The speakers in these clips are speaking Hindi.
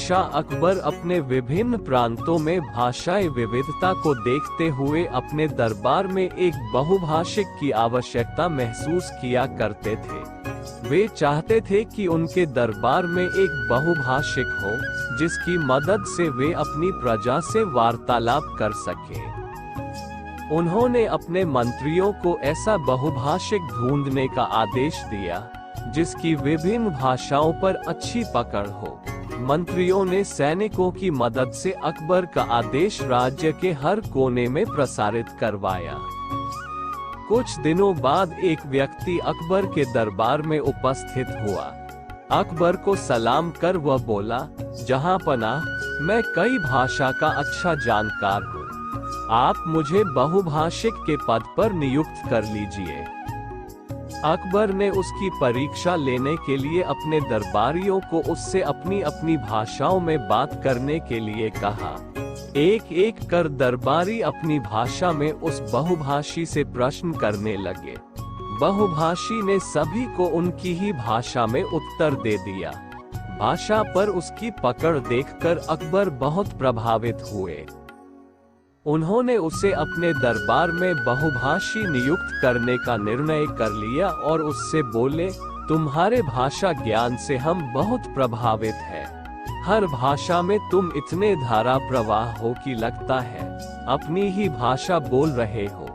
बादशाह अकबर अपने विभिन्न प्रांतों में भाषाई विविधता को देखते हुए अपने दरबार में एक बहुभाषिक की आवश्यकता महसूस किया करते थे। वे चाहते थे कि उनके दरबार में एक बहुभाषिक हो, जिसकी मदद से वे अपनी प्रजा से वार्तालाप कर सकें। उन्होंने अपने मंत्रियों को ऐसा बहुभाषिक ढूंढने का आदेश दिया, जिसकी विभिन्न भाषाओं पर अच्छी पकड़ हो। मंत्रियों ने सैनिकों की मदद से अकबर का आदेश राज्य के हर कोने में प्रसारित करवाया। कुछ दिनों बाद एक व्यक्ति अकबर के दरबार में उपस्थित हुआ। अकबर को सलाम कर वह बोला, जहांपनाह, मैं कई भाषा का अच्छा जानकार हूँ। आप मुझे बहुभाषिक के पद पर नियुक्त कर लीजिए। अकबर ने उसकी परीक्षा लेने के लिए अपने दरबारियों को उससे अपनी अपनी भाषाओं में बात करने के लिए कहा। एक एक कर दरबारी अपनी भाषा में उस बहुभाषी से प्रश्न करने लगे। बहुभाषी ने सभी को उनकी ही भाषा में उत्तर दे दिया। भाषा पर उसकी पकड़ देखकर अकबर बहुत प्रभावित हुए। उन्होंने उसे अपने दरबार में बहुभाषी नियुक्त करने का निर्णय कर लिया और उससे बोले, तुम्हारे भाषा ज्ञान से हम बहुत प्रभावित हैं। हर भाषा में तुम इतने धारा प्रवाह हो कि लगता है अपनी ही भाषा बोल रहे हो।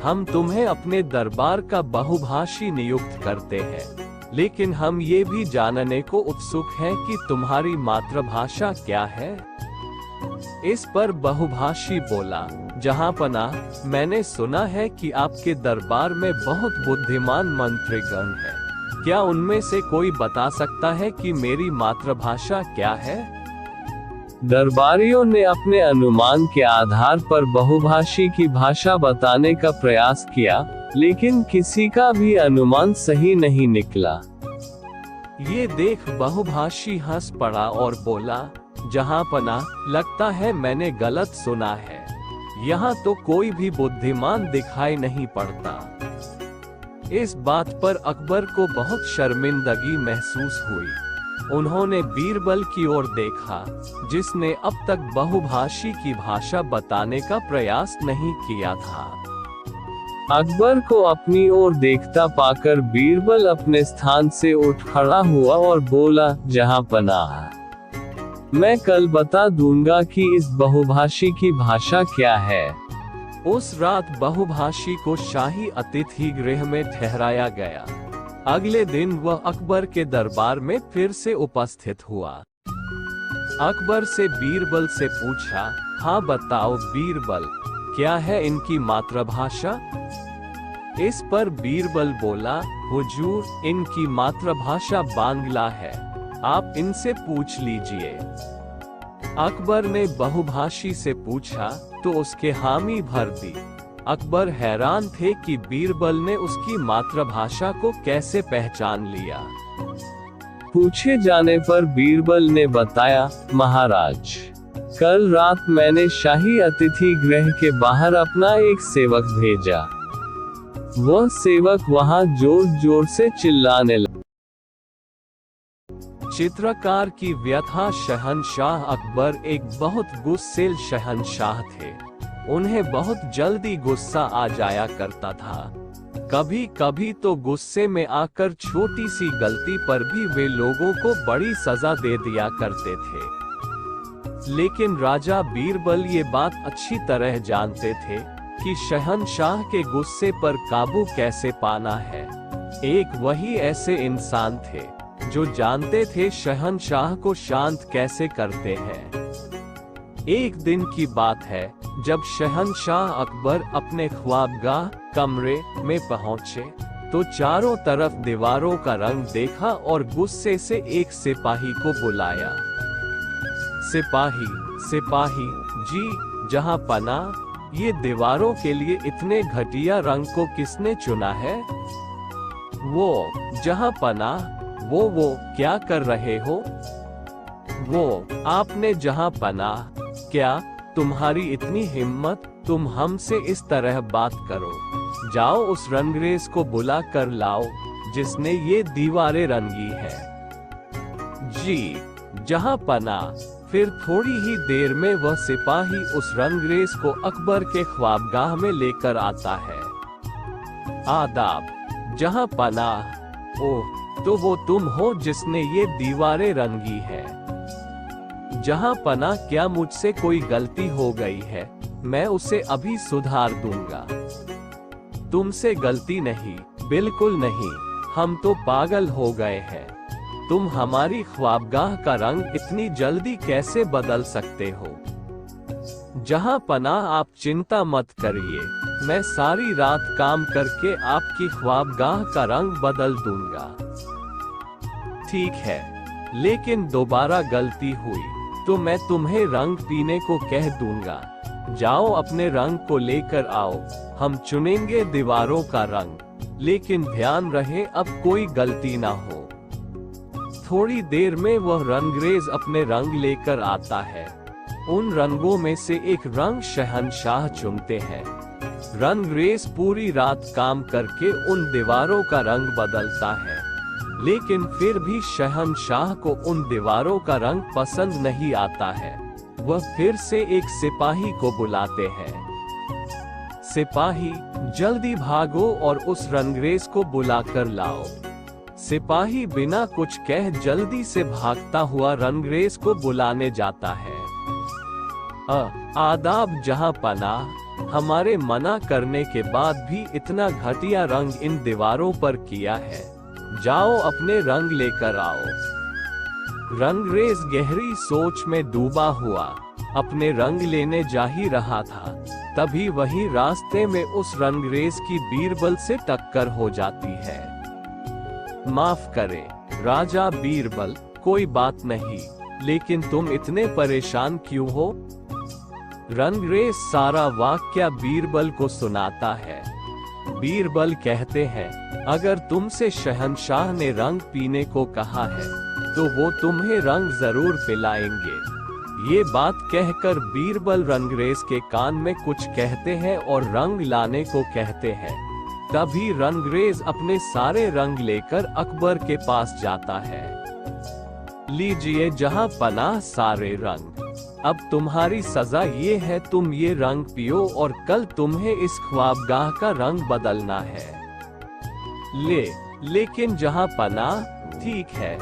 हम तुम्हें अपने दरबार का बहुभाषी नियुक्त करते हैं, लेकिन हम ये भी जानने को उत्सुक हैं कि तुम्हारी मातृभाषा क्या है। इस पर बहुभाषी बोला, जहांपनाह, मैंने सुना है कि आपके दरबार में बहुत बुद्धिमान मंत्रीगण हैं। क्या उनमें से कोई बता सकता है कि मेरी मातृभाषा क्या है? दरबारियों ने अपने अनुमान के आधार पर बहुभाषी की भाषा बताने का प्रयास किया, लेकिन किसी का भी अनुमान सही नहीं निकला। ये देख बहुभाषी हंस पड़ा और बोला, जहांपनाह, लगता है मैंने गलत सुना है। यहाँ तो कोई भी बुद्धिमान दिखाई नहीं पड़ता। इस बात पर अकबर को बहुत शर्मिंदगी महसूस हुई। उन्होंने बीरबल की ओर देखा, जिसने अब तक बहुभाषी की भाषा बताने का प्रयास नहीं किया था। अकबर को अपनी ओर देखता पाकर बीरबल अपने स्थान से उठ खड़ा हुआ और बोला, जहांपनाह, मैं कल बता दूंगा कि इस बहुभाषी की भाषा क्या है। उस रात बहुभाषी को शाही अतिथि गृह में ठहराया गया। अगले दिन वह अकबर के दरबार में फिर से उपस्थित हुआ। अकबर से बीरबल से पूछा, हाँ बताओ बीरबल, क्या है इनकी मातृभाषा? इस पर बीरबल बोला, हुजूर, इनकी मातृभाषा बांग्ला है, आप इनसे पूछ लीजिए। अकबर ने बहुभाषी से पूछा तो उसके हामी भर दी। अकबर हैरान थे कि बीरबल ने उसकी मातृभाषा को कैसे पहचान लिया। पूछे जाने पर बीरबल ने बताया, महाराज, कल रात मैंने शाही अतिथि गृह के बाहर अपना एक सेवक भेजा। वह सेवक वहां जोर जोर से चिल्लाने लगा। चित्रकार की व्यथा। शहंशाह अकबर एक बहुत गुस्सैल शहंशाह थे। उन्हें बहुत जल्दी गुस्सा आ जाया करता था। कभी कभी तो गुस्से में आकर छोटी सी गलती पर भी वे लोगों को बड़ी सजा दे दिया करते थे। लेकिन राजा बीरबल ये बात अच्छी तरह जानते थे कि शहंशाह के गुस्से पर काबू कैसे पाना है। एक वही ऐसे इंसान थे जो जानते थे शहंशाह को शांत कैसे करते हैं। एक दिन की बात है, जब शहंशाह अकबर अपने ख्वाबगाह कमरे में पहुंचे तो चारों तरफ दीवारों का रंग देखा और गुस्से से एक सिपाही को बुलाया। सिपाही, सिपाही जी, जहांपनाह, ये दीवारों के लिए इतने घटिया रंग को किसने चुना है? वो, जहांपनाह, वो क्या कर रहे हो? वो, आपने जहांपनाह, क्या तुम्हारी इतनी हिम्मत, तुम हमसे इस तरह बात करो। जाओ उस रंगरेज को बुला कर लाओ जिसने ये दीवारें रंगी है। जी, जहां पना। फिर थोड़ी ही देर में वह सिपाही उस रंगरेज को अकबर के ख्वाबगाह में लेकर आता है। आदाब, जहां पना। ओह, तो वो तुम हो जिसने ये दीवारें रंगी है। जहां पना, क्या मुझसे कोई गलती हो गई है? मैं उसे अभी सुधार दूंगा। तुमसे गलती नहीं, बिल्कुल नहीं। हम तो पागल हो गए हैं। तुम हमारी ख्वाबगाह का रंग इतनी जल्दी कैसे बदल सकते हो? जहां पना, आप चिंता मत करिए। मैं सारी रात काम करके आपकी ख्वाबगाह का रंग बदल दूंगा। ठीक है, लेकिन दोबारा गलती हुई तो मैं तुम्हें रंग पीने को कह दूंगा। जाओ, अपने रंग को लेकर आओ। हम चुनेंगे दीवारों का रंग, लेकिन ध्यान रहे अब कोई गलती ना हो। थोड़ी देर में वह रंगरेज अपने रंग लेकर आता है। उन रंगों में से एक रंग शहंशाह चुनते हैं। रंगरेज पूरी रात काम करके उन दीवारों का रंग बदलता है, लेकिन फिर भी शहंशाह को उन दीवारों का रंग पसंद नहीं आता है। वह फिर से एक सिपाही को बुलाते हैं। सिपाही, जल्दी भागो और उस रंगरेज को बुलाकर लाओ। सिपाही बिना कुछ कह जल्दी से भागता हुआ रंगरेज को बुलाने जाता है। आदाब, जहां पना। हमारे मना करने के बाद भी इतना घटिया रंग इन दीवारों पर किया है। जाओ, अपने रंग लेकर आओ। रंगरेज गहरी सोच में डूबा हुआ अपने रंग लेने जा ही रहा था, तभी वही रास्ते में उस रंगरेज की बीरबल से टक्कर हो जाती है। माफ करें राजा बीरबल, कोई बात नहीं, लेकिन तुम इतने परेशान क्यों हो? रंगरेज सारा वाक्या बीरबल को सुनाता है। बीरबल कहते हैं, अगर तुमसे शहंशाह ने रंग पीने को कहा है तो वो तुम्हें रंग जरूर पिलाएंगे। ये बात कहकर बीरबल रंगरेज के कान में कुछ कहते हैं और रंग लाने को कहते हैं। तभी रंगरेज अपने सारे रंग लेकर अकबर के पास जाता है। लीजिए जहां पनाह सारे रंग। अब तुम्हारी सजा ये है, तुम ये रंग पियो और कल तुम्हें इस ख्वाबगाह का रंग बदलना है। लेकिन जहां पनाह, ठीक है।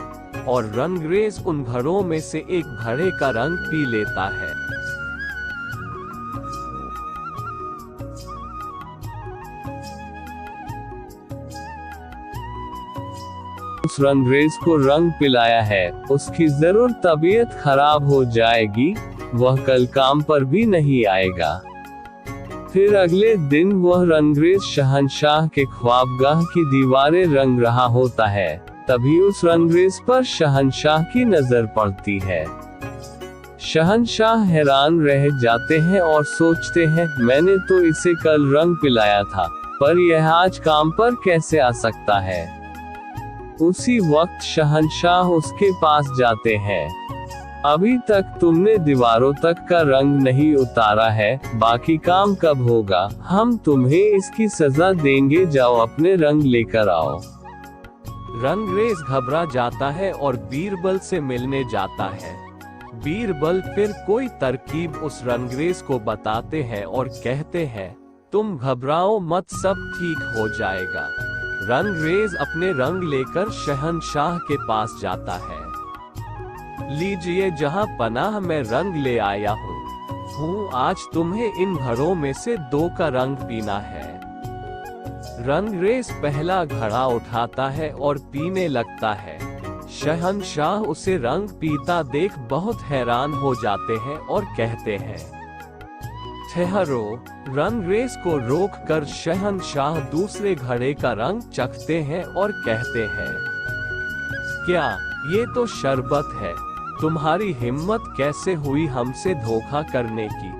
और रंगरेज उन घड़ों में से एक घड़े का रंग पी लेता है। उस रंगरेज को रंग पिलाया है, उसकी जरूर तबीयत खराब हो जाएगी, वह कल काम पर भी नहीं आएगा। फिर अगले दिन वह रंगरेज शहंशाह के ख्वाबगाह की दीवारें रंग रहा होता है। तभी उस रंगरेज पर शहंशाह की नजर पड़ती है। शहंशाह हैरान रह जाते हैं और सोचते हैं, मैंने तो इसे कल रंग पिलाया था, पर यह आज काम पर कैसे आ सकता है? उसी वक्त शहंशाह उसके पास जाते हैं। अभी तक तुमने दीवारों तक का रंग नहीं उतारा है, बाकी काम कब होगा? हम तुम्हें इसकी सजा देंगे, जाओ अपने रंग लेकर आओ। रंगरेज घबरा जाता है और बीरबल से मिलने जाता है। बीरबल फिर कोई तरकीब उस रंगरेज को बताते हैं और कहते हैं, तुम घबराओ मत, सब ठीक हो जाएगा। रंगरेज अपने रंग लेकर शहंशाह के पास जाता है। लीजिए जहां पनाह, मैं रंग ले आया हूँ। आज तुम्हें इन घड़ों में से 2 का रंग पीना है। रंगरेज पहला घड़ा उठाता है और पीने लगता है। शहंशाह उसे रंग पीता देख बहुत हैरान हो जाते हैं और कहते हैं, ठहरो। रंगरेज को रोककर शहंशाह दूसरे घड़े का रंग चखते हैं और कहते हैं, क्या ये तो शरबत है? तुम्हारी हिम्मत कैसे हुई हमसे धोखा करने की?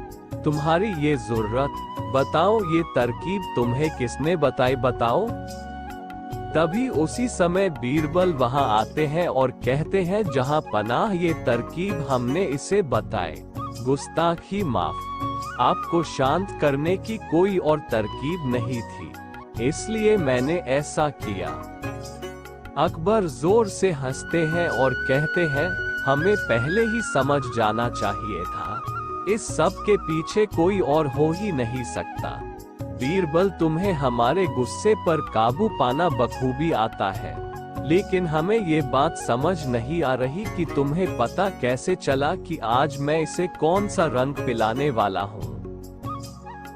तुम्हारी ये जुर्रत, बताओ ये तरकीब तुम्हें किसने बताई, बताओ। तभी उसी समय बीरबल वहां आते हैं और कहते हैं, जहां पनाह, ये तरकीब हमने इसे बताई। गुस्ताखी माफ। आपको शांत करने की कोई और तरकीब नहीं थी, इसलिए मैंने ऐसा किया। अकबर जोर से हंसते हैं और कहते हैं, हमें पहले ही समझ जाना चाहिए था। इस सब के पीछे कोई और हो ही नहीं सकता। बीरबल, तुम्हें हमारे गुस्से पर काबू पाना बखूबी आता है, लेकिन हमें ये बात समझ नहीं आ रही कि तुम्हें पता कैसे चला कि आज मैं इसे कौन सा रंग पिलाने वाला हूँ।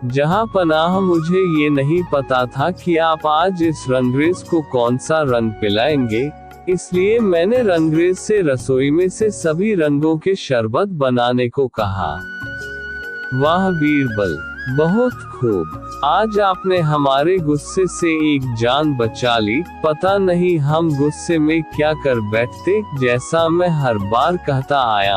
जहाँ पनाह, मुझे ये नहीं पता था कि आप आज इस रंगरेज को कौन सा रंग पिलाएंगे, इसलिए मैंने रंगरेज से रसोई में से सभी रंगों के शरबत बनाने को कहा। वाह बीरबल, बहुत खूब, आज आपने हमारे गुस्से से एक जान बचा ली। पता नहीं हम गुस्से में क्या कर बैठते, जैसा मैं हर बार कहता आया